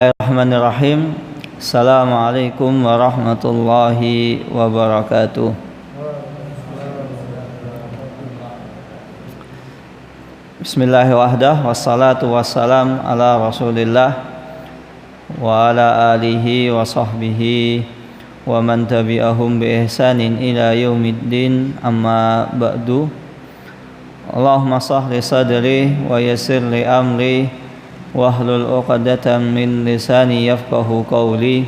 Bismillahirrahmanirrahim. Assalamualaikum warahmatullahi wabarakatuh. Bismillahirrahmanirrahim. Wassalatu wassalam ala Rasulillah wa ala alihi wa sahbihi wa man tabi'ahum bi ihsanin ila yaumiddin. Amma ba'du. Allahumma sahli sadri wa yassir li amri wahlul 'uqdatam min lisani yafqahu qawli.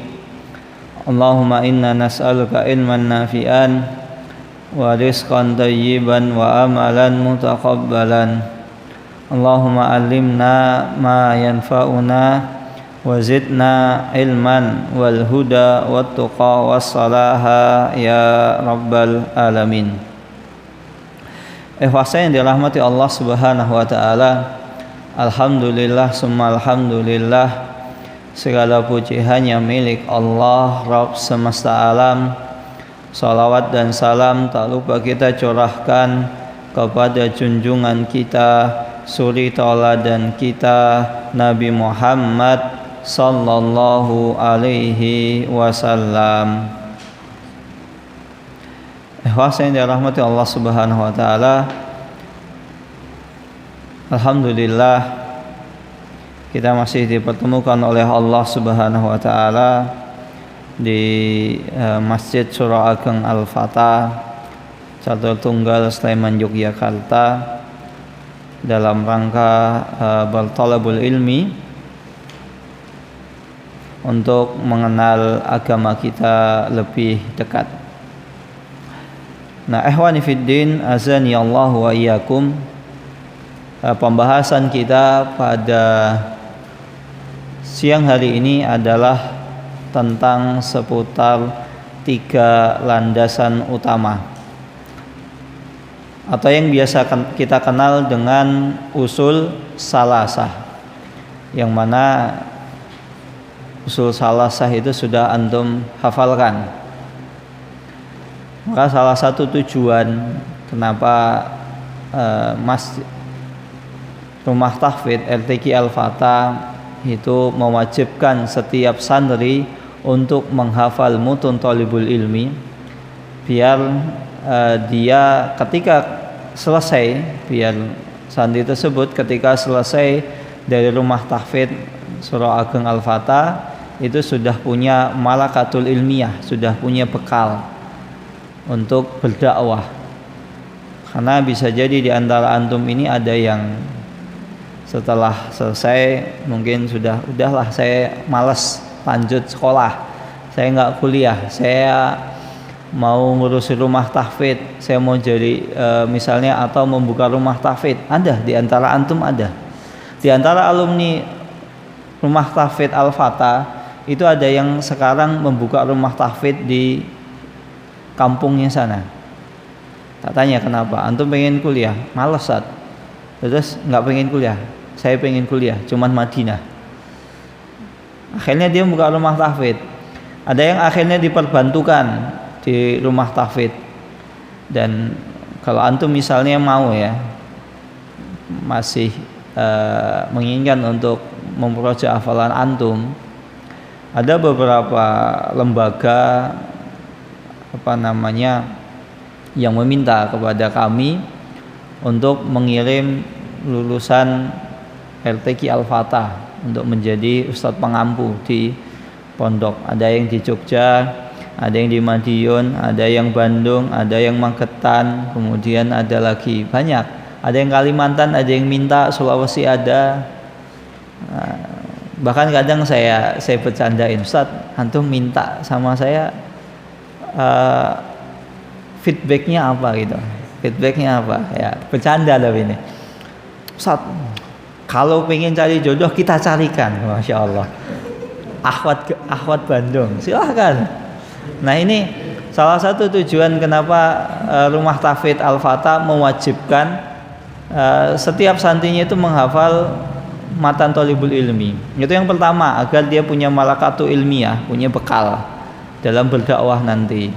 Allahumma inna nas'aluka ilman nafi'an wa rizqan thayyiban wa amalan mutaqabbalan. Allahumma 'allimna ma yanfa'una wa zidna ilman wal huda wat tuqa was salaha ya rabbal alamin. Ikhwah yang dirahmati Allah Subhanahu wa taala, alhamdulillah summa alhamdulillah, segala puji hanya milik Allah Rabb semesta alam. Salawat dan salam tak lupa kita curahkan kepada junjungan kita, suri tauladan kita, Nabi Muhammad sallallahu alaihi wasallam. Yang dirahmati Allah Subhanahu wa taala, alhamdulillah kita masih dipertemukan oleh Allah Subhanahu wa taala di Masjid Surah Ageng Al-Fatah, Catur Tunggal Sleman, Yogyakarta, dalam rangka berthalabul ilmi untuk mengenal agama kita lebih dekat. Nah, ikhwani fiddin, azani Allah wa iyyakum. Pembahasan kita pada siang hari ini adalah tentang seputar 3 landasan utama atau yang biasa kita kenal dengan usul salasah, yang mana usul salasah itu sudah antum hafalkan. Maka salah satu tujuan kenapa Rumah Tahfidz RTQ Al-Fatah itu mewajibkan setiap santri untuk menghafal mutun thalibul ilmi, biar dia ketika selesai, biar santri tersebut ketika selesai dari Rumah Tahfidz Surah Ageng Al-Fatah itu sudah punya malakatul ilmiah, sudah punya bekal untuk berdakwah. Karena bisa jadi di antara antum ini ada yang setelah selesai mungkin udahlah saya malas lanjut sekolah, saya nggak kuliah, saya mau ngurusin rumah tahfidz, saya mau jadi misalnya, atau membuka rumah tahfidz. Ada di antara antum, ada di antara alumni Rumah Tahfidz Al-Fatah itu ada yang sekarang membuka rumah tahfidz di kampungnya sana. Tak tanya kenapa, antum pengen kuliah, malas saat, terus nggak pengen kuliah, saya pengen kuliah, cuman Madinah. Akhirnya dia buka rumah tahfidz. Ada yang akhirnya diperbantukan di rumah tahfidz. Dan kalau antum misalnya mau ya, masih menginginkan untuk memperoleh hafalan antum, ada beberapa lembaga yang meminta kepada kami untuk mengirim lulusan RTQ Al-Fatah untuk menjadi ustadz pengampu di pondok. Ada yang di Jogja, ada yang di Madiun, ada yang Bandung, ada yang Magetan, kemudian ada lagi banyak. Ada yang Kalimantan, ada yang minta Sulawesi ada. Bahkan kadang saya bercandain, Ustadz, antum minta sama saya feedbacknya apa gitu, feedbacknya apa ya, bercanda tapi ini, Ustaz, kalau pengen cari jodoh kita carikan, masya Allah, akhwat Bandung, silahkan. Nah, ini salah satu tujuan kenapa Rumah Tahfidz Al-Fatah mewajibkan setiap santrinya itu menghafal matan thalibul ilmi. Itu yang pertama, agar dia punya malakatu ilmiah, punya bekal dalam berdakwah nanti.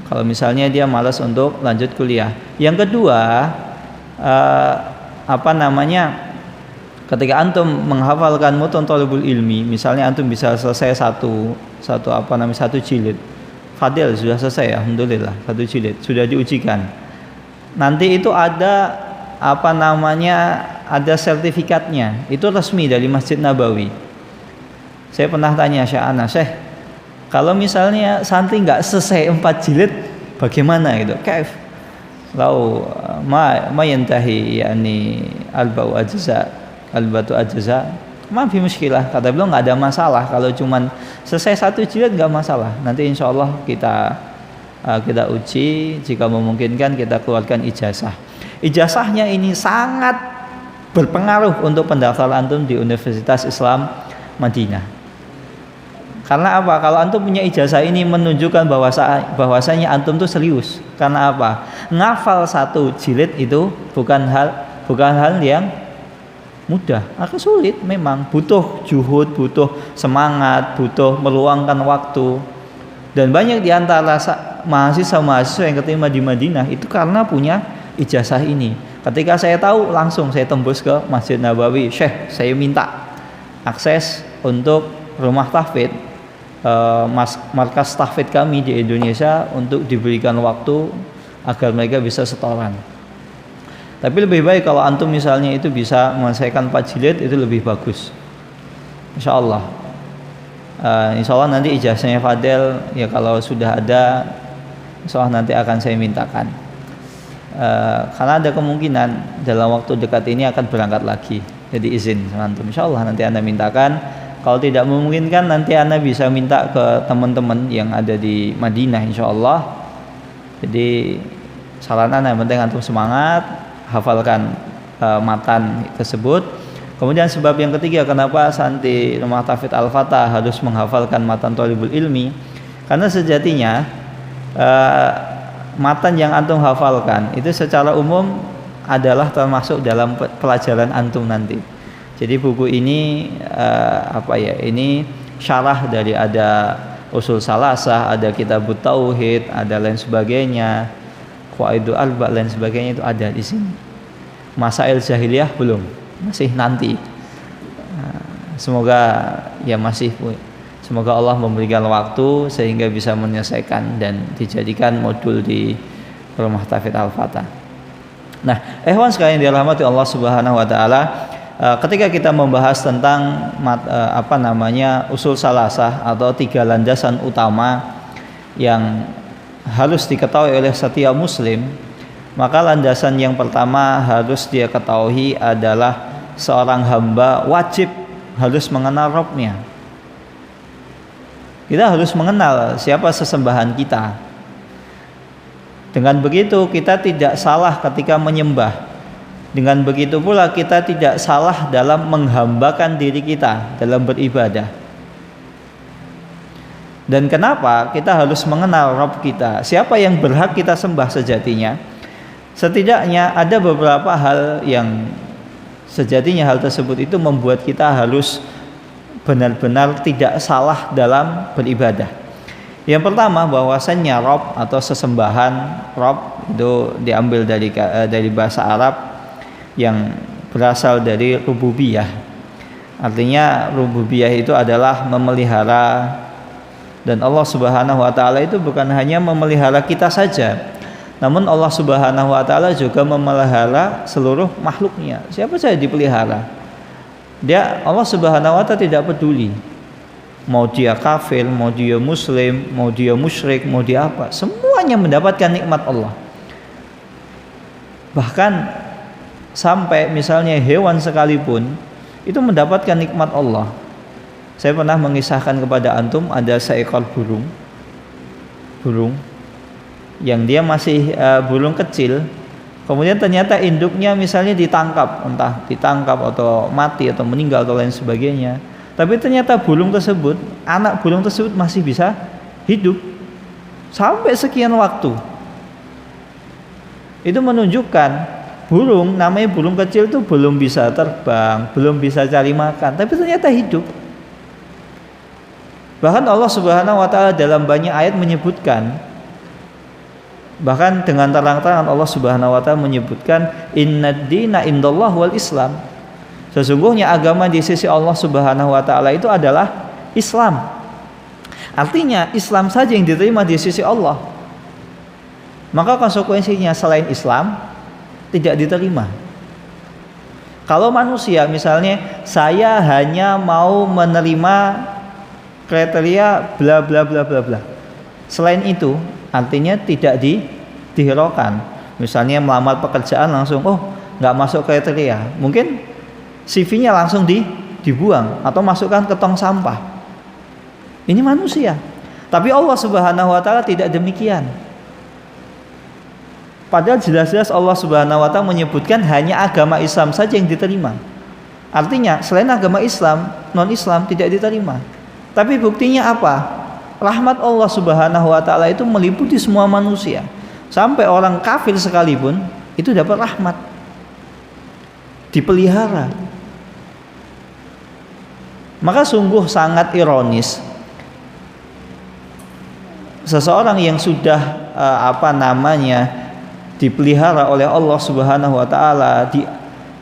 Kalau misalnya dia malas untuk lanjut kuliah. Yang kedua, Ketika antum menghafalkan mutun thalibul ilmi, misalnya antum bisa selesai satu jilid, fadil sudah selesai, alhamdulillah, satu jilid sudah diujikan. Nanti itu ada ada sertifikatnya, itu resmi dari Masjid Nabawi. Saya pernah tanya Syekh, kalau misalnya santri nggak selesai 4 jilid, bagaimana gitu? Kaif? Lau ma yantahi yani albatu ajza, ma fi muskilah. Kata beliau nggak ada masalah kalau cuman selesai 1 jilid, nggak masalah. Nanti insya Allah kita uji, jika memungkinkan kita keluarkan ijazah. Ijazahnya ini sangat berpengaruh untuk pendaftaran antum di Universitas Islam Madinah. Karena apa? Kalau antum punya ijazah ini menunjukkan bahwasanya antum tuh serius. Karena apa? Ngafal 1 jilid itu bukan hal yang mudah, agak sulit memang. Butuh juhud, butuh semangat, butuh meluangkan waktu. Dan banyak di antara mahasiswa yang keterima di Madinah itu karena punya ijazah ini. Ketika saya tahu, langsung saya tembus ke Masjid Nabawi. Syekh, saya minta akses untuk rumah tahfidz, markas tahfidz kami di Indonesia, untuk diberikan waktu agar mereka bisa setoran. Tapi lebih baik kalau antum misalnya itu bisa menyelesaikan 4 jilid, itu lebih bagus. Insya Allah nanti ijazahnya fadil ya, kalau sudah ada insya Allah nanti akan saya mintakan. Karena ada kemungkinan dalam waktu dekat ini akan berangkat lagi, jadi izin sama antum. Insya Allah nanti anda mintakan. Kalau tidak memungkinkan, nanti anda bisa minta ke teman-teman yang ada di Madinah, insya Allah. Jadi saran anda yang penting antum semangat, hafalkan matan tersebut. Kemudian sebab yang ketiga, kenapa santri rumah tahfidz Al-Fatah harus menghafalkan matan thalibul ilmi? Karena sejatinya matan yang antum hafalkan itu secara umum adalah termasuk dalam pelajaran antum nanti. Jadi buku ini ini syarah dari ada usul salasah, ada kitabut tauhid, ada lain sebagainya, qawaidul arba lain sebagainya, itu ada di sini. Masail jahiliyah belum, masih nanti. Semoga Allah memberikan waktu sehingga bisa menyelesaikan dan dijadikan modul di rumah tahfidz Al-Fatah. Nah, ikhwan sekalian dirahmati Allah Subhanahu wa taala, ketika kita membahas tentang usul salasah atau 3 landasan utama yang harus diketahui oleh setiap muslim, maka landasan yang pertama harus dia ketahui adalah seorang hamba wajib harus mengenal Rabb-nya. Kita harus mengenal siapa sesembahan kita. Dengan begitu kita tidak salah ketika menyembah. Dengan begitu pula kita tidak salah dalam menghambakan diri kita dalam beribadah. Dan kenapa kita harus mengenal Rabb kita? Siapa yang berhak kita sembah sejatinya? Setidaknya ada beberapa hal yang sejatinya hal tersebut itu membuat kita harus benar-benar tidak salah dalam beribadah. Yang pertama, bahwasannya Rabb atau sesembahan, Rabb itu diambil dari bahasa Arab yang berasal dari rububiyah. Artinya rububiyah itu adalah memelihara, dan Allah Subhanahu wa taala itu bukan hanya memelihara kita saja, namun Allah Subhanahu wa taala juga memelihara seluruh makhluknya. Siapa saja dipelihara. Allah Subhanahu wa taala tidak peduli mau dia kafir, mau dia muslim, mau dia musyrik, mau dia apa, semuanya mendapatkan nikmat Allah. Bahkan sampai misalnya hewan sekalipun itu mendapatkan nikmat Allah. Saya pernah mengisahkan kepada antum, ada seekor burung yang dia masih burung kecil, kemudian ternyata induknya misalnya ditangkap, entah ditangkap atau mati atau meninggal atau lain sebagainya. Tapi ternyata anak burung tersebut masih bisa hidup sampai sekian waktu. Itu menunjukkan burung, namanya burung kecil itu belum bisa terbang, belum bisa cari makan, tapi ternyata hidup. Bahkan Allah Subhanahu wa taala dalam banyak ayat menyebutkan, bahkan dengan terang-terangan Allah Subhanahu wa taala menyebutkan innad dina indallah wal Islam. Sesungguhnya agama di sisi Allah Subhanahu wa taala itu adalah Islam. Artinya Islam saja yang diterima di sisi Allah. Maka konsekuensinya selain Islam tidak diterima. Kalau manusia misalnya saya hanya mau menerima kriteria bla bla bla bla bla. Selain itu artinya tidak dihiraukan. Misalnya melamar pekerjaan langsung nggak masuk kriteria. Mungkin CV-nya langsung dibuang atau masukkan ke tong sampah. Ini manusia. Tapi Allah Subhanahu wa taala tidak demikian. Padahal jelas-jelas Allah Subhanahu wa taala menyebutkan hanya agama Islam saja yang diterima. Artinya selain agama Islam, non-Islam tidak diterima. Tapi buktinya apa? Rahmat Allah Subhanahu wa taala itu meliputi semua manusia. Sampai orang kafir sekalipun itu dapat rahmat. Dipelihara. Maka sungguh sangat ironis seseorang yang sudah dipelihara oleh Allah Subhanahu wa taala,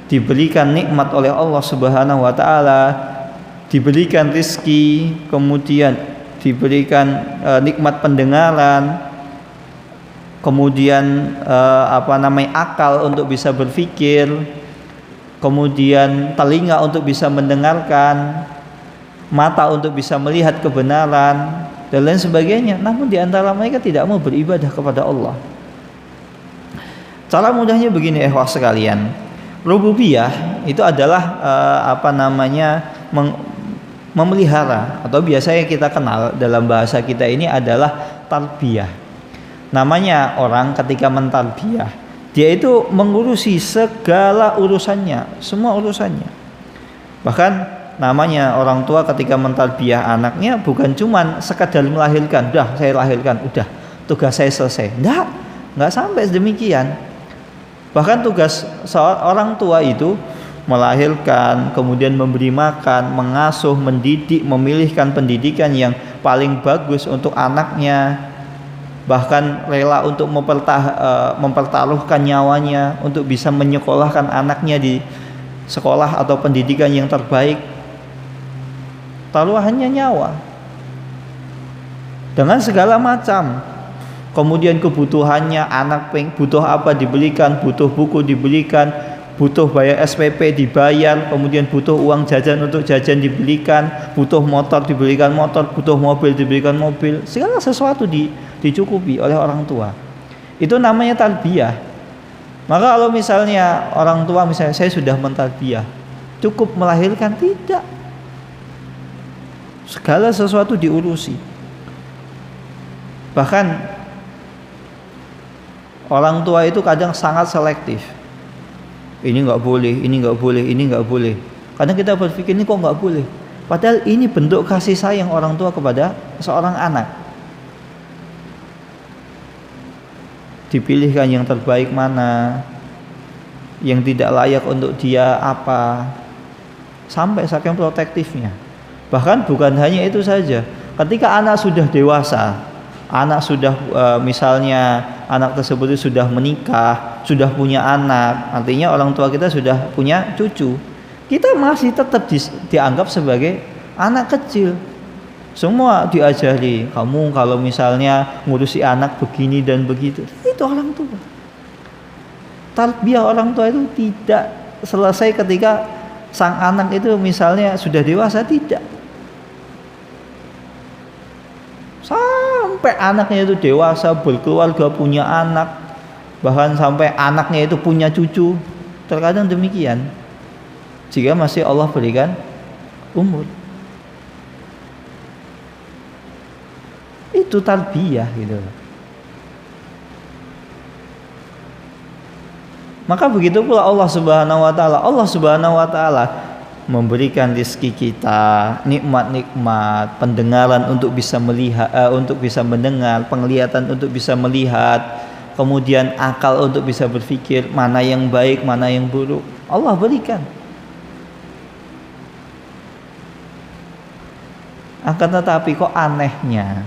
diberikan nikmat oleh Allah Subhanahu wa taala, diberikan rizki, kemudian diberikan nikmat pendengaran, kemudian akal untuk bisa berpikir, kemudian telinga untuk bisa mendengarkan, mata untuk bisa melihat kebenaran dan lain sebagainya. Namun di antara mereka tidak mau beribadah kepada Allah. Cara mudahnya begini ikhwah sekalian. Rububiyah itu adalah memelihara, atau biasanya kita kenal dalam bahasa kita ini adalah tarbiyah. Namanya orang ketika mentarbiyah, dia itu mengurusi segala urusannya, semua urusannya. Bahkan namanya orang tua ketika mentarbiyah anaknya bukan cuman sekadar melahirkan, udah saya lahirkan, udah tugas saya selesai. Enggak sampai sedemikian. Bahkan tugas seorang tua itu melahirkan, kemudian memberi makan, mengasuh, mendidik, memilihkan pendidikan yang paling bagus untuk anaknya, bahkan rela untuk mempertaruhkan nyawanya untuk bisa menyekolahkan anaknya di sekolah atau pendidikan yang terbaik. Taruhannya nyawa dengan segala macam. Kemudian kebutuhannya, anak butuh apa dibelikan, butuh buku dibelikan, butuh bayar SPP dibayar, kemudian butuh uang jajan untuk jajan dibelikan, butuh motor dibelikan motor, butuh mobil dibelikan mobil. Segala sesuatu dicukupi oleh orang tua. Itu namanya tarbiyah. Maka kalau misalnya orang tua misalnya saya sudah mentarbiyah, cukup melahirkan, tidak. Segala sesuatu diurusi. Bahkan orang tua itu kadang sangat selektif. Ini nggak boleh, ini nggak boleh, ini nggak boleh. Kadang kita berpikir ini kok nggak boleh. Padahal ini bentuk kasih sayang orang tua kepada seorang anak. Dipilihkan yang terbaik mana, yang tidak layak untuk dia apa, sampai saking protektifnya. Bahkan bukan hanya itu saja. Ketika anak sudah dewasa, anak sudah misalnya anak tersebut sudah menikah, sudah punya anak, artinya orang tua kita sudah punya cucu, kita masih tetap dianggap sebagai anak kecil. Semua diajari, kamu kalau misalnya ngurusi anak begini dan begitu. Itu orang tua. Tarbiyah orang tua itu tidak selesai ketika sang anak itu misalnya sudah dewasa, tidak. Sampai anaknya itu dewasa, berkeluarga, punya anak, bahkan sampai anaknya itu punya cucu. Terkadang demikian, jika masih Allah berikan umur. Itu tarbiyah gitu. Maka begitu pula Allah Subhanahu wa taala. Allah Subhanahu wa taala memberikan rezeki kita, nikmat-nikmat, pendengaran untuk bisa melihat, untuk bisa mendengar, penglihatan untuk bisa melihat, kemudian akal untuk bisa berpikir mana yang baik, mana yang buruk. Allah berikan. Akan tetapi kok anehnya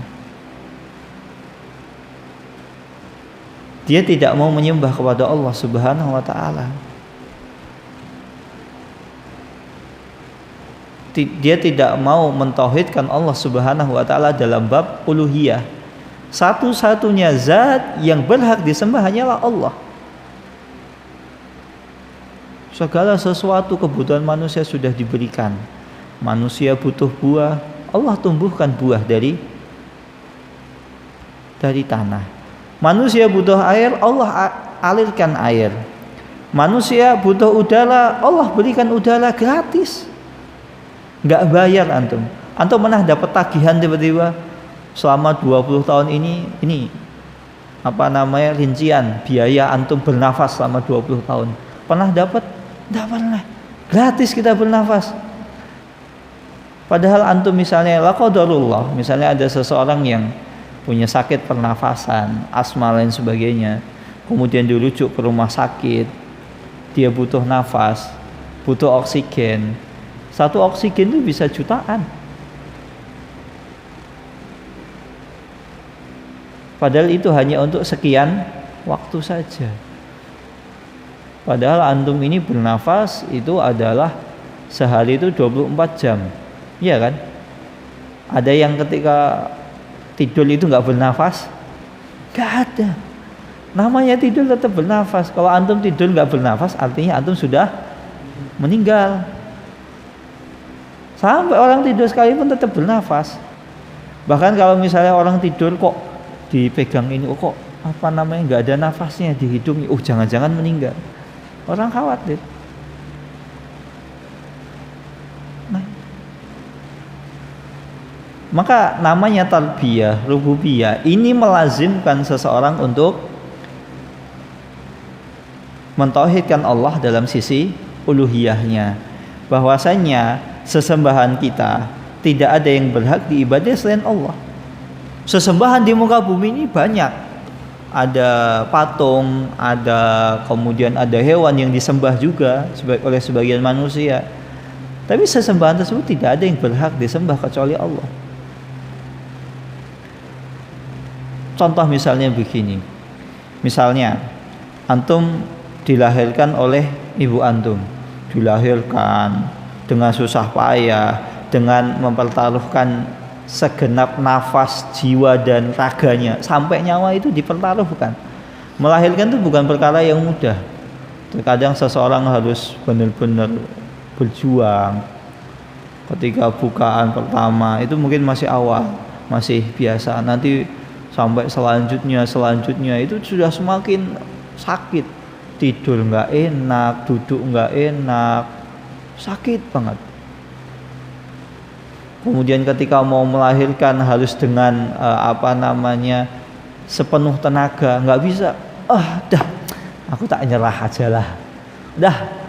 dia tidak mau menyembah kepada Allah Subhanahu wa taala. dia tidak mau mentauhidkan Allah Subhanahu wa taala dalam bab uluhiyah. Satu-satunya zat yang berhak disembah hanyalah Allah. Segala sesuatu kebutuhan manusia sudah diberikan. Manusia butuh buah, Allah tumbuhkan buah dari tanah. Manusia butuh air, Allah alirkan air. Manusia butuh udara, Allah berikan udara gratis. Nggak bayar antum. Antum pernah dapat tagihan tiba-tiba selama 20 tahun ini rincian biaya antum bernafas selama 20 tahun. Pernah dapat? Nggak pernah. Gratis kita bernafas. Padahal antum misalnya la qadarullah, misalnya ada seseorang yang punya sakit pernafasan, asma lain sebagainya, kemudian dirujuk ke rumah sakit, dia butuh nafas, butuh oksigen. Satu oksigen itu bisa jutaan. Padahal itu hanya untuk sekian waktu saja. Padahal antum ini bernafas itu adalah sehari itu 24 jam. Iya kan? Ada yang ketika tidur itu nggak bernafas? Nggak ada. Namanya tidur tetap bernafas. Kalau antum tidur nggak bernafas, artinya antum sudah meninggal. Sampai orang tidur sekalipun tetap bernafas. Bahkan kalau misalnya orang tidur kok dipegang ini, kok nggak ada nafasnya di hidung, jangan-jangan meninggal. Orang khawatir. Nah, maka namanya tarbiyah, rububiyah, ini melazimkan seseorang untuk mentauhidkan Allah dalam sisi uluhiyahnya, bahwasanya sesembahan kita tidak ada yang berhak diibadai selain Allah. Sesembahan di muka bumi ini banyak, ada patung, kemudian ada hewan yang disembah juga oleh sebagian manusia. Tapi sesembahan tersebut tidak ada yang berhak disembah kecuali Allah. Contoh misalnya begini, misalnya antum dilahirkan oleh ibu antum, dilahirkan dengan susah payah, dengan mempertaruhkan segenap nafas, jiwa dan raganya, sampai nyawa itu dipertaruhkan. Melahirkan itu bukan perkara yang mudah. Terkadang seseorang harus benar-benar berjuang. Ketika bukaan pertama itu mungkin masih awal, masih biasa. Nanti sampai selanjutnya itu sudah semakin sakit. Tidur nggak enak, duduk nggak enak, sakit banget. Kemudian ketika mau melahirkan harus dengan sepenuh tenaga, nggak bisa. Aku tak nyerah aja lah.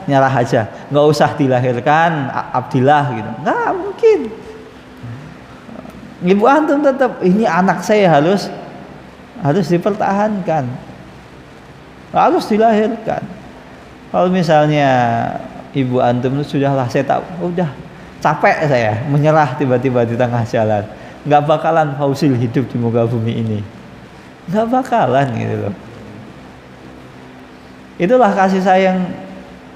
Nyerah aja, nggak usah dilahirkan, Abdillah gitu. Nggak mungkin. Ibu antum tetap, ini anak saya harus dipertahankan, harus dilahirkan. Kalau misalnya ibu antum itu sudahlah, saya tak, capek saya, menyerah tiba-tiba di tengah jalan, nggak bakalan fausil hidup di muka bumi ini, nggak bakalan gitu loh. Itulah kasih sayang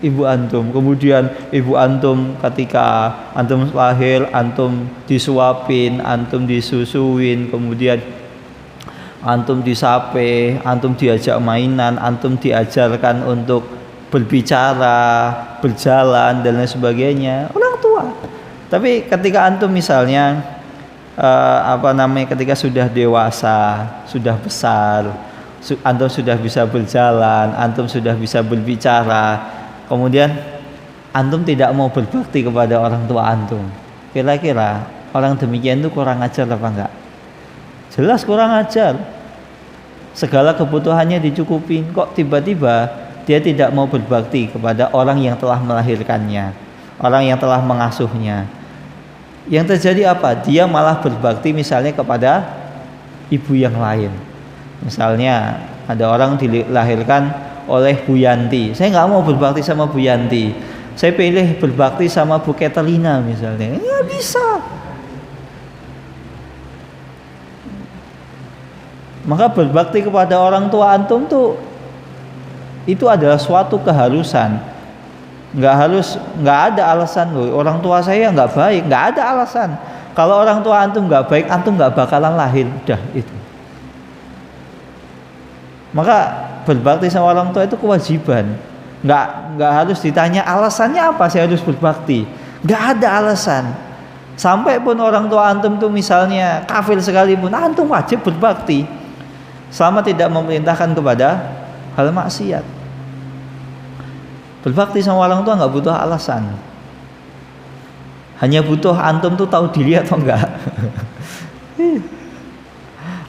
ibu antum. Kemudian ibu antum ketika antum lahir, antum disuapin, antum disusuin, kemudian antum disape, antum diajak mainan, antum diajarkan untuk berbicara, berjalan dan lain sebagainya, orang tua. Tapi ketika antum misalnya ketika sudah dewasa, sudah besar, antum sudah bisa berjalan, antum sudah bisa berbicara, kemudian antum tidak mau berbakti kepada orang tua antum, kira-kira orang demikian itu kurang ajar apa enggak? Jelas kurang ajar. Segala kebutuhannya dicukupin, kok tiba-tiba dia tidak mau berbakti kepada orang yang telah melahirkannya, orang yang telah mengasuhnya. Yang terjadi apa? Dia malah berbakti misalnya kepada ibu yang lain. Misalnya ada orang dilahirkan oleh Bu Yanti, saya nggak mau berbakti sama Bu Yanti, saya pilih berbakti sama Bu Ketelina misalnya. Ya bisa. Maka berbakti kepada orang tua antum tuh itu adalah suatu keharusan. nggak ada alasan loh orang tua saya nggak baik, nggak ada alasan. Kalau orang tua antum nggak baik, antum nggak bakalan lahir, udah itu. Maka berbakti sama orang tua itu kewajiban. Nggak harus ditanya alasannya apa saya harus berbakti, nggak ada alasan. Sampai pun orang tua antum tuh misalnya kafir sekalipun, antum wajib berbakti selama tidak memerintahkan kepada hal maksiat. Berbakti sama orang tua nggak butuh alasan, hanya butuh antum tuh tahu diri atau enggak.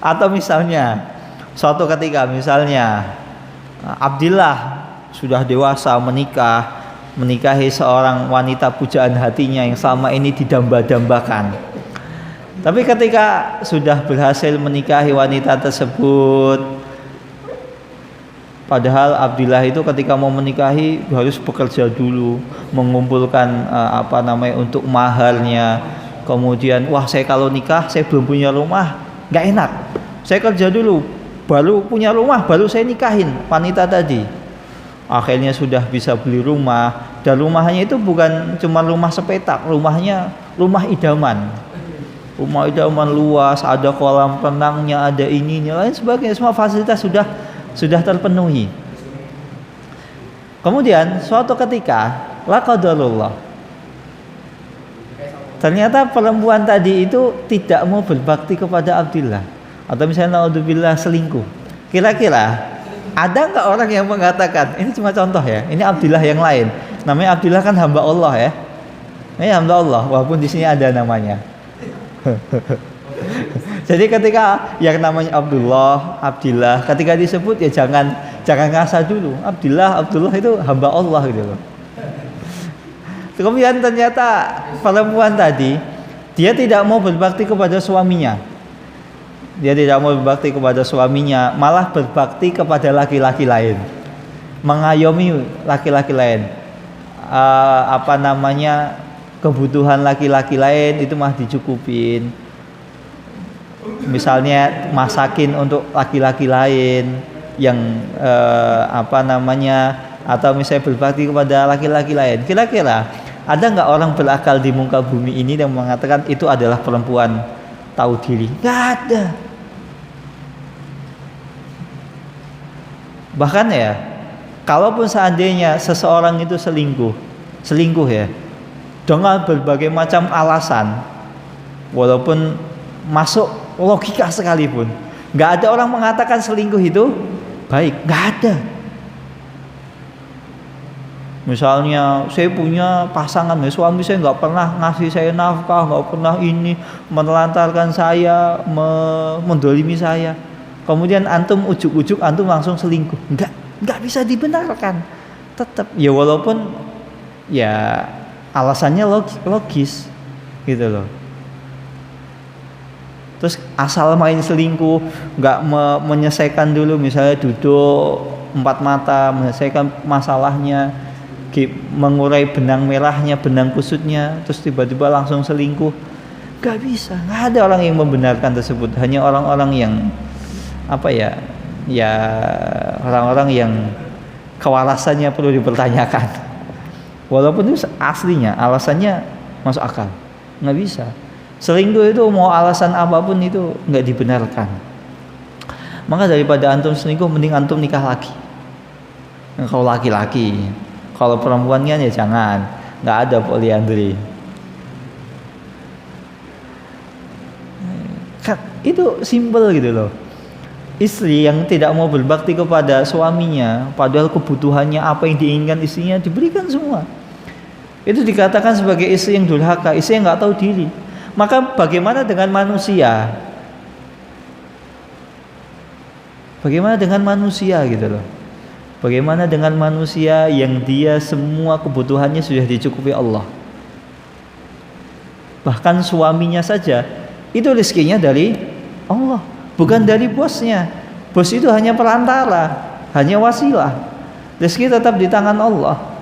Atau misalnya suatu ketika misalnya Abdillah sudah dewasa menikahi seorang wanita pujaan hatinya yang selama ini didamba-dambakan. Tapi ketika sudah berhasil menikahi wanita tersebut, padahal Abdillah itu ketika mau menikahi harus bekerja dulu, mengumpulkan untuk maharnya. Kemudian, wah saya kalau nikah saya belum punya rumah, nggak enak. Saya kerja dulu, baru punya rumah, baru saya nikahin wanita tadi. Akhirnya sudah bisa beli rumah, dan rumahnya itu bukan cuma rumah sepetak, rumahnya rumah idaman. Rumah idaman luas, ada kolam renangnya, ada ininya, lain sebagainya, semua fasilitas sudah terpenuhi. Kemudian suatu ketika la qadarullah, ternyata perempuan tadi itu tidak mau berbakti kepada Abdillah, atau misalnya naudzubillah selingkuh. Kira-kira ada nggak orang yang mengatakan, ini cuma contoh ya, ini Abdillah yang lain, namanya Abdillah kan hamba Allah ya, ini hamba Allah, walaupun di sini ada namanya. Jadi ketika yang namanya Abdillah, ketika disebut ya jangan ngasah dulu, Abdillah itu hamba Allah gitu loh. Kemudian ternyata perempuan tadi dia tidak mau berbakti kepada suaminya. Dia tidak mau berbakti kepada suaminya, malah berbakti kepada laki-laki lain, mengayomi laki-laki lain. Kebutuhan laki-laki lain itu mah dicukupin. Misalnya masakin untuk laki-laki lain yang atau misalnya berbakti kepada laki-laki lain. Kira-kira ada nggak orang berakal di muka bumi ini yang mengatakan itu adalah perempuan tahu diri? Nggak ada. Bahkan ya, kalaupun seandainya seseorang itu selingkuh ya, dengan berbagai macam alasan, walaupun masuk logika sekalipun, nggak ada orang mengatakan selingkuh itu baik, nggak ada. Misalnya saya punya pasangan, suami saya nggak pernah ngasih saya nafkah, nggak pernah ini menelantarkan saya, mendolimi saya. Kemudian antum ujuk-ujuk antum langsung selingkuh, nggak bisa dibenarkan. Tetap ya walaupun ya alasannya logis gitu loh. Terus asal main selingkuh, nggak menyelesaikan dulu, misalnya duduk empat mata menyelesaikan masalahnya, mengurai benang merahnya, benang kusutnya, terus tiba-tiba langsung selingkuh, nggak bisa. Nggak ada orang yang membenarkan tersebut, hanya orang-orang yang orang-orang yang kewarasannya perlu dipertanyakan. Walaupun itu aslinya alasannya masuk akal, nggak bisa. Selingkuh itu mau alasan apapun itu nggak dibenarkan. Maka daripada antum selingkuh, mending antum nikah lagi. Kalau laki-laki, kalau perempuannya ya jangan, nggak ada poliandri. Itu simple gitu loh. Istri yang tidak mau berbakti kepada suaminya, padahal kebutuhannya apa yang diinginkan istrinya diberikan semua, itu dikatakan sebagai istri yang durhaka, istri yang nggak tahu diri. Maka bagaimana dengan manusia? Bagaimana dengan manusia gitu loh? Bagaimana dengan manusia yang dia semua kebutuhannya sudah dicukupi Allah? Bahkan suaminya saja itu rezekinya dari Allah, bukan dari bosnya. Bos itu hanya perantara, hanya wasilah. Rezeki tetap di tangan Allah.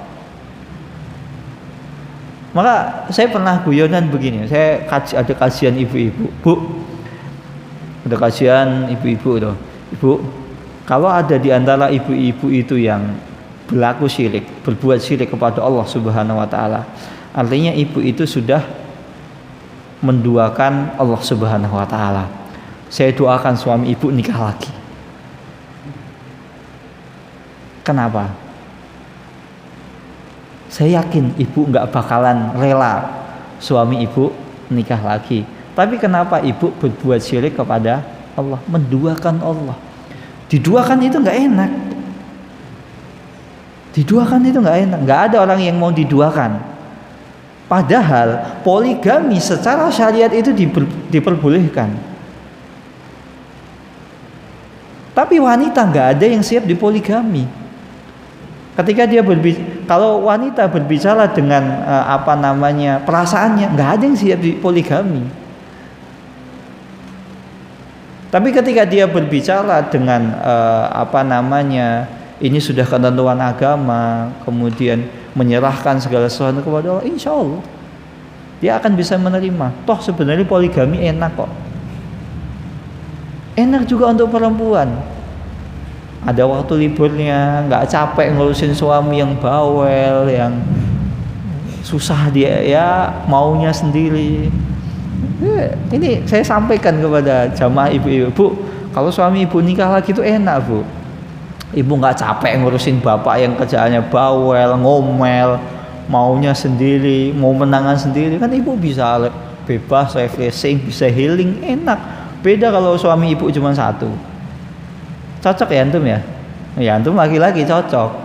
Maka saya pernah guyonan begini, saya ada kajian ibu-ibu, Bu, ada kajian ibu-ibu tuh, Ibu, kalau ada di antara ibu-ibu itu yang berlaku syirik, berbuat syirik kepada Allah Subhanahu wa taala. Artinya ibu itu sudah menduakan Allah Subhanahu wa taala. Saya doakan suami ibu nikah lagi. Kenapa? Saya yakin ibu nggak bakalan rela suami ibu nikah lagi. Tapi kenapa ibu berbuat syirik kepada Allah, menduakan Allah? Diduakan itu nggak enak. Diduakan itu nggak enak. Nggak ada orang yang mau diduakan. Padahal poligami secara syariat itu diperbolehkan. Tapi wanita nggak ada yang siap dipoligami. Ketika dia kalau wanita berbicara dengan perasaannya, nggak ada yang siap dipoligami. Tapi ketika dia berbicara dengan ini sudah ketentuan agama, kemudian menyerahkan segala sesuatu kepada Allah, insya Allah dia akan bisa menerima. Toh sebenarnya poligami enak kok. Enak juga untuk perempuan. Ada waktu liburnya, nggak capek ngurusin suami yang bawel, yang susah dia ya maunya sendiri. Ini saya sampaikan kepada jamaah ibu-ibu, Bu, kalau suami ibu nikah lagi itu enak, Bu. Ibu nggak capek ngurusin bapak yang kerjaannya bawel, ngomel, maunya sendiri, mau menangan sendiri, kan ibu bisa bebas, refreshing, bisa healing, enak. Beda kalau suami ibu cuma satu. Cocok ya antum ya? Ya antum laki-laki cocok.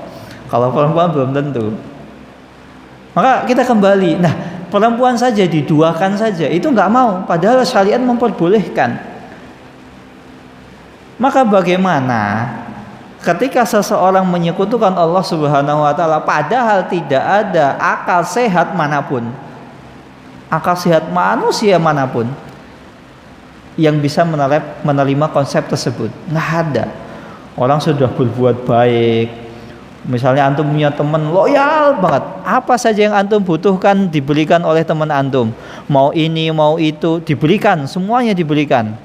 Kalau perempuan belum tentu. Maka kita kembali. Nah, perempuan saja diduakan saja itu nggak mau. Padahal syariat memperbolehkan. Maka bagaimana ketika seseorang menyekutukan Allah Subhanahu wa taala padahal tidak ada akal sehat manapun, akal sehat manusia manapun yang bisa menerima konsep tersebut? Nggak ada. Orang sudah berbuat baik, misalnya antum punya teman loyal banget, apa saja yang antum butuhkan diberikan oleh teman antum, mau ini mau itu diberikan, semuanya diberikan.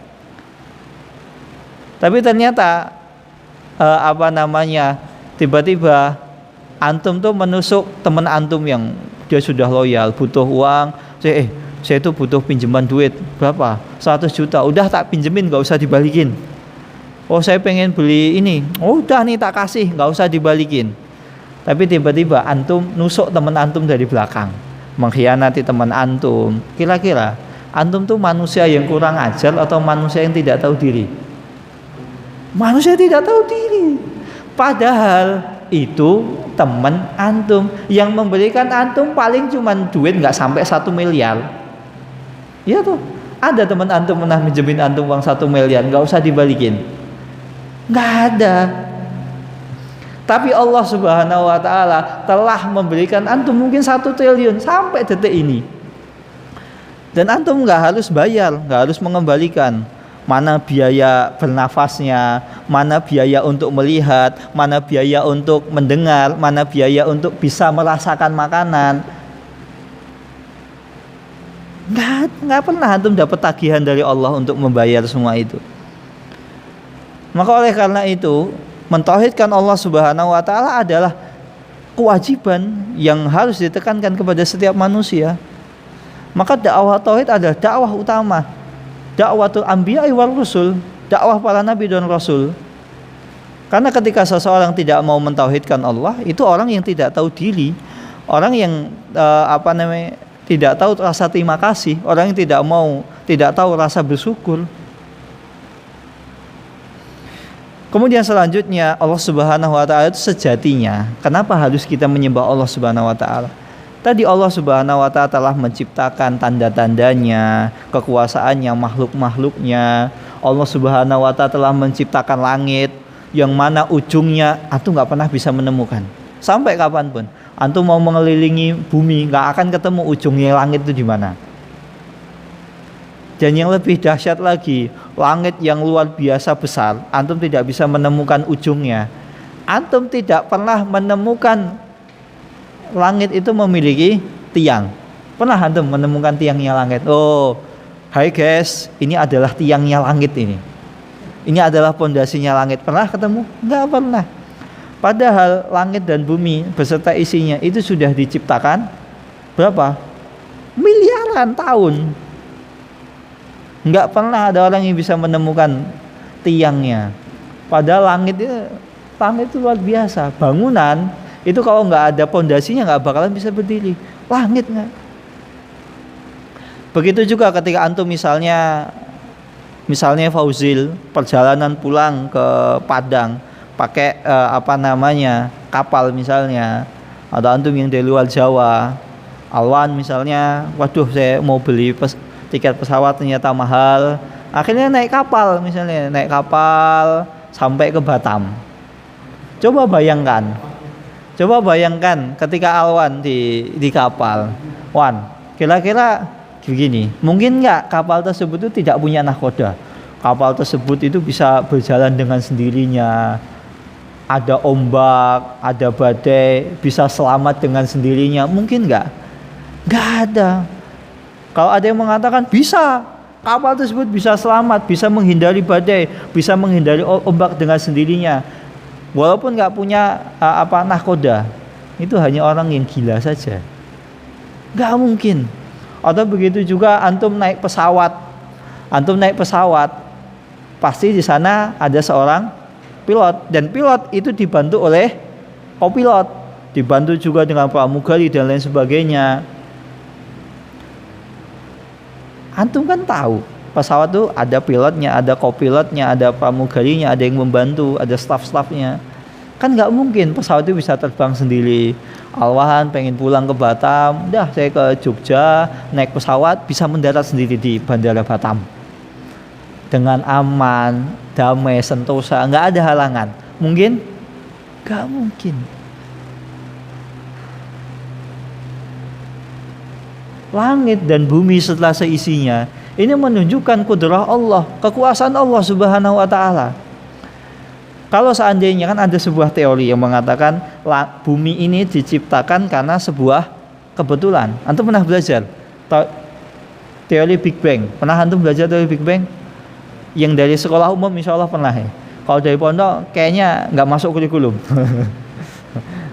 Tapi ternyata tiba-tiba antum tuh menusuk teman antum yang dia sudah loyal, butuh uang, saya tuh butuh pinjaman duit berapa? 100 juta. Udah tak pinjemin, gak usah dibalikin. Oh saya pengen beli ini. Oh udah nih tak kasih, gak usah dibalikin. Tapi tiba-tiba antum nusuk teman antum dari belakang, mengkhianati teman antum. Kira-kira antum tuh manusia yang kurang ajar atau manusia yang tidak tahu diri? Manusia tidak tahu diri. Padahal itu teman antum yang memberikan antum paling cuman duit nggak sampai 1 miliar. Iya tuh, ada teman antum pernah minjemin antum uang 1 miliar, nggak usah dibalikin, nggak ada. Tapi Allah Subhanahu wa taala telah memberikan antum mungkin 1 triliun sampai detik ini, dan antum nggak harus bayar, nggak harus mengembalikan. Mana biaya bernafasnya, mana biaya untuk melihat, mana biaya untuk mendengar, mana biaya untuk bisa merasakan makanan. Nggak pernah antum dapat tagihan dari Allah untuk membayar semua itu. Maka oleh karena itu, mentauhidkan Allah Subhanahu wa taala adalah kewajiban yang harus ditekankan kepada setiap manusia. Maka dakwah tauhid adalah dakwah utama. Dakwatul anbiya wal rusul, dakwah para nabi dan rasul. Karena ketika seseorang tidak mau mentauhidkan Allah, itu orang yang tidak tahu diri, orang yang tidak tahu rasa terima kasih, orang yang tidak tahu rasa bersyukur. Kemudian selanjutnya Allah Subhanahu wa taala itu sejatinya. Kenapa harus kita menyembah Allah Subhanahu wa taala? Tadi Allah Subhanahu wa taala telah menciptakan tanda-tandanya, kekuasaannya, makhluk-makhluknya. Allah Subhanahu wa taala telah menciptakan langit yang mana ujungnya antum nggak pernah bisa menemukan. Sampai kapanpun antum mau mengelilingi bumi, nggak akan ketemu ujungnya langit itu di mana. Dan yang lebih dahsyat lagi, langit yang luar biasa besar, antum tidak bisa menemukan ujungnya. Antum tidak pernah menemukan langit itu memiliki tiang. Pernah antum menemukan tiangnya langit? Oh, hai guys, ini adalah tiangnya langit ini. Ini adalah pondasinya langit. Pernah ketemu? Enggak pernah. Padahal langit dan bumi beserta isinya itu sudah diciptakan berapa? Miliaran tahun. Nggak pernah ada orang yang bisa menemukan tiangnya. Padahal langit itu luar biasa. Bangunan itu kalau nggak ada pondasinya nggak bakalan bisa berdiri. Langit nggak. Begitu juga ketika antum misalnya Fauzil perjalanan pulang ke Padang pakai kapal misalnya, atau antum yang dari luar Jawa, Alwan misalnya, waduh saya mau beli tiket pesawat ternyata mahal, akhirnya naik kapal sampai ke Batam. Coba bayangkan ketika Alwan di kapal, Wan, kira-kira begini, mungkin nggak kapal tersebut itu tidak punya nahkoda? Kapal tersebut itu bisa berjalan dengan sendirinya, ada ombak, ada badai, bisa selamat dengan sendirinya, mungkin nggak? Nggak ada. Kalau ada yang mengatakan bisa, kapal tersebut bisa selamat, bisa menghindari badai, bisa menghindari ombak dengan sendirinya, walaupun nggak punya nahkoda, itu hanya orang yang gila saja. Nggak mungkin. Atau begitu juga antum naik pesawat, pasti di sana ada seorang pilot, dan pilot itu dibantu oleh kopilot, dibantu juga dengan pramugari dan lain sebagainya. Antum kan tahu pesawat itu ada pilotnya, ada kopilotnya, ada pramugarinya, ada yang membantu, ada staf-stafnya. Kan nggak mungkin pesawat itu bisa terbang sendiri. Alwahan pengen pulang ke Batam, dah saya ke Jogja naik pesawat bisa mendarat sendiri di Bandara Batam dengan aman, damai, sentosa, nggak ada halangan. Mungkin? Nggak mungkin. Langit dan bumi setelah seisinya ini menunjukkan kudrah Allah, kekuasaan Allah Subhanahu wa Ta'ala. Kalau seandainya kan ada sebuah teori yang mengatakan bumi ini diciptakan karena sebuah kebetulan. Antum pernah belajar teori Big Bang? Pernah antum belajar teori Big Bang? Yang dari sekolah umum insya Allah pernah ya. Kalau dari pondok kayaknya nggak masuk kurikulum.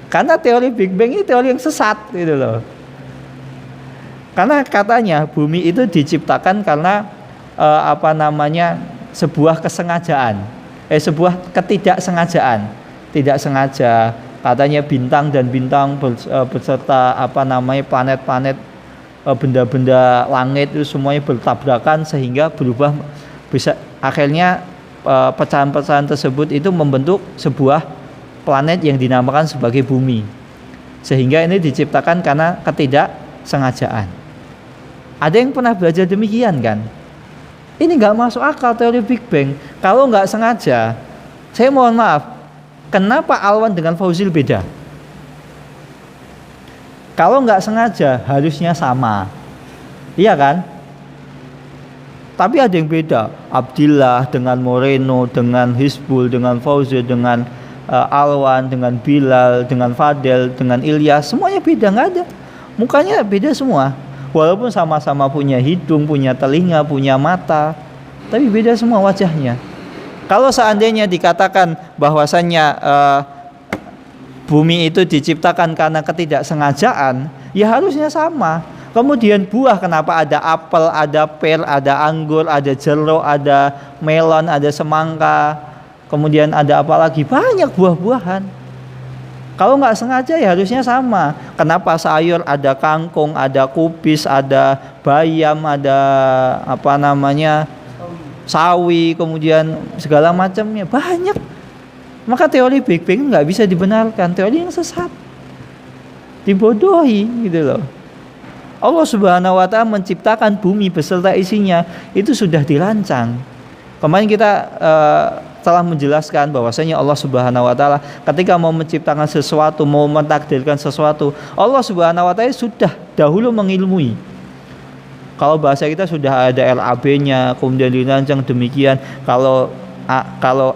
Karena teori Big Bang ini teori yang sesat gitu loh. Karena katanya bumi itu diciptakan karena sebuah kesengajaan. Sebuah ketidaksengajaan, tidak sengaja, katanya bintang dan bintang beserta planet-planet, benda-benda langit itu semuanya bertabrakan sehingga berubah, bisa akhirnya pecahan-pecahan tersebut itu membentuk sebuah planet yang dinamakan sebagai bumi, sehingga ini diciptakan karena ketidaksengajaan. Ada yang pernah belajar demikian kan? Ini nggak masuk akal teori Big Bang. Kalau nggak sengaja, saya mohon maaf, kenapa Alwan dengan Fauzil beda? Kalau nggak sengaja harusnya sama, iya kan? Tapi ada yang beda. Abdillah dengan Moreno, dengan Hizbul, dengan Fauzil, dengan Alwan, dengan Bilal, dengan Fadel, dengan Ilyas, semuanya beda, nggak ada. Mukanya beda semua. Walaupun sama-sama punya hidung, punya telinga, punya mata, tapi beda semua wajahnya. Kalau seandainya dikatakan bahwasannya bumi itu diciptakan karena ketidaksengajaan, ya harusnya sama. Kemudian buah, kenapa ada apel, ada pir, ada anggur, ada jeruk, ada melon, ada semangka, kemudian ada apa lagi? Banyak buah-buahan. Kalau nggak sengaja ya harusnya sama. Kenapa sayur ada kangkung, ada kubis, ada bayam, ada sawi, kemudian segala macamnya banyak. Maka teori Big Bang nggak bisa dibenarkan, teori yang sesat, dibodohi gitu loh. Allah Subhanahu wa Ta'ala menciptakan bumi beserta isinya itu sudah dirancang. Kemarin kita telah menjelaskan bahwasanya Allah Subhanahu wa Ta'ala ketika mau menciptakan sesuatu, mau mentakdirkan sesuatu, Allah Subhanahu wa Ta'ala sudah dahulu mengilmui. Kalau bahasa kita sudah ada LAB-nya, kemudian dirancang demikian. Kalau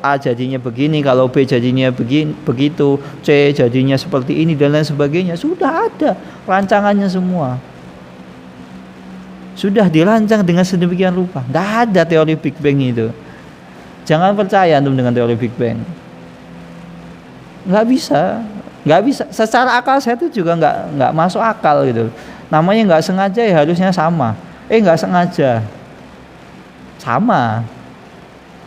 A jadinya begini, kalau B jadinya begitu, C jadinya seperti ini dan lain sebagainya. Sudah ada rancangannya semua. Sudah dirancang dengan sedemikian rupa. Tidak ada teori Big Bang itu. Jangan percaya antum dengan teori Big Bang. nggak bisa, nggak bisa. Secara akal sehat itu juga nggak masuk akal gitu. Namanya nggak sengaja ya harusnya sama. Nggak sengaja, sama.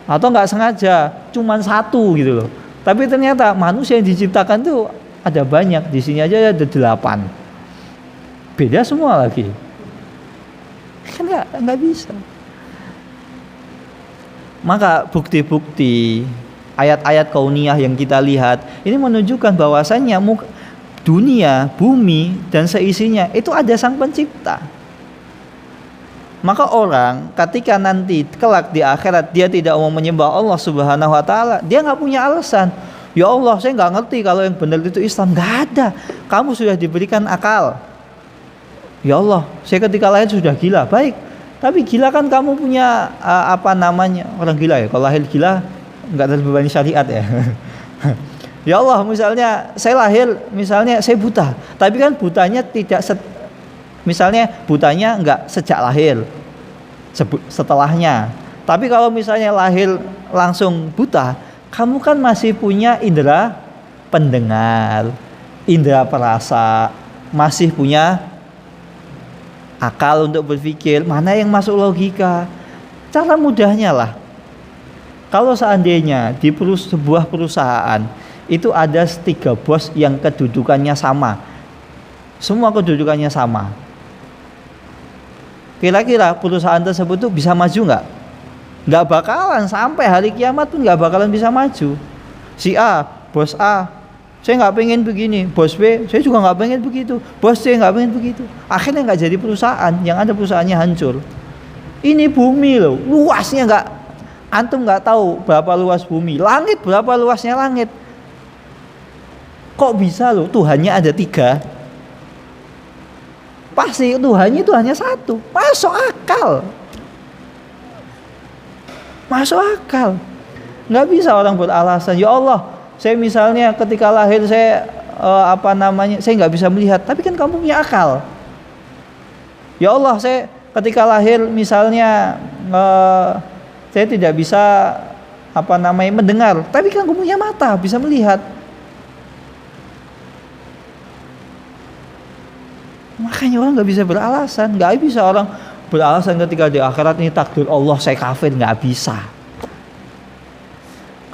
Atau nggak sengaja, cuman satu gitu loh. Tapi ternyata manusia yang diciptakan tuh ada banyak. Di sini aja ada 8. Beda semua lagi. Kan nggak bisa. Maka bukti-bukti ayat-ayat kauniyah yang kita lihat ini menunjukkan bahwasannya dunia, bumi dan seisinya itu ada sang pencipta. Maka orang ketika nanti kelak di akhirat dia tidak mau menyembah Allah Subhanahu wa taala, dia nggak punya alasan. Ya Allah, saya nggak ngerti kalau yang benar itu Islam. Nggak ada. Kamu sudah diberikan akal. Ya Allah, saya ketika lahir sudah gila. Baik, tapi gila kan kamu punya orang gila ya. Kalau lahir gila nggak terbebani syariat ya. Ya Allah, misalnya saya lahir, misalnya saya buta, tapi kan butanya tidak misalnya butanya nggak sejak lahir, setelahnya. Tapi kalau misalnya lahir langsung buta, kamu kan masih punya indera pendengar, indera perasa, masih punya akal untuk berpikir, mana yang masuk logika. Cara mudahnya lah, kalau seandainya di sebuah perusahaan itu ada 3 bos yang kedudukannya sama, semua kedudukannya sama, kira-kira perusahaan tersebut tuh bisa maju nggak? Nggak bakalan, sampai hari kiamat pun nggak bakalan bisa maju. Si A, bos A, saya nggak pengen begini. Bos B, saya juga nggak pengen begitu. Bos C nggak pengen begitu. Akhirnya nggak jadi perusahaan, yang ada perusahaannya hancur. Ini bumi loh, luasnya antum nggak tahu berapa luas bumi. Langit berapa luasnya langit. Kok bisa loh Tuhannya ada 3? Pasti Tuhannya itu hanya 1. Masuk akal. Masuk akal. Nggak bisa orang beralasan, ya Allah, saya misalnya ketika lahir saya saya nggak bisa melihat, tapi kan kamu punya akal. Ya Allah, saya ketika lahir misalnya saya tidak bisa mendengar, tapi kan kamu punya mata, bisa melihat. Makanya orang nggak bisa beralasan, nggak bisa orang beralasan ketika di akhirat ini takdir Allah saya kafir, nggak bisa.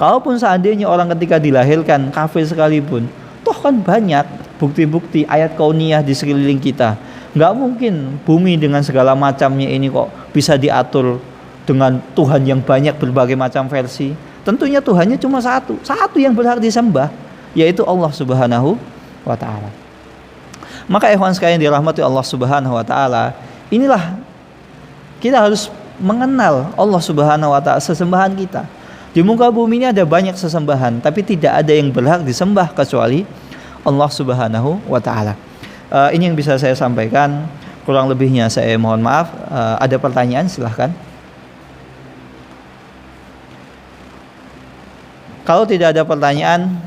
Kalaupun seandainya orang ketika dilahirkan kafir sekalipun, toh kan banyak bukti-bukti ayat kauniyah di sekeliling kita. Nggak mungkin bumi dengan segala macamnya ini kok bisa diatur dengan Tuhan yang banyak berbagai macam versi. Tentunya Tuhannya cuma satu yang berhak disembah, yaitu Allah Subhanahu wa ta'ala. Maka ikhwan sekalian dirahmati Allah Subhanahu wa ta'ala, inilah kita harus mengenal Allah Subhanahu wa ta'ala, sesembahan kita. Di muka bumi ini ada banyak sesembahan, tapi tidak ada yang berhak disembah kecuali Allah Subhanahu wa ta'ala. Ini yang bisa saya sampaikan, kurang lebihnya saya mohon maaf. Ada pertanyaan silahkan. Kalau tidak ada pertanyaan,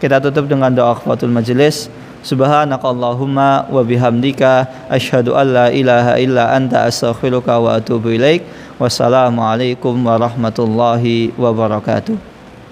kita tutup dengan doa kafatul majelis. Subhanakallahumma wa bihamdika asyhadu an la ilaha illa anta astaghfiruka wa atubu ilaik. Wassalamualaikum warahmatullahi wabarakatuh.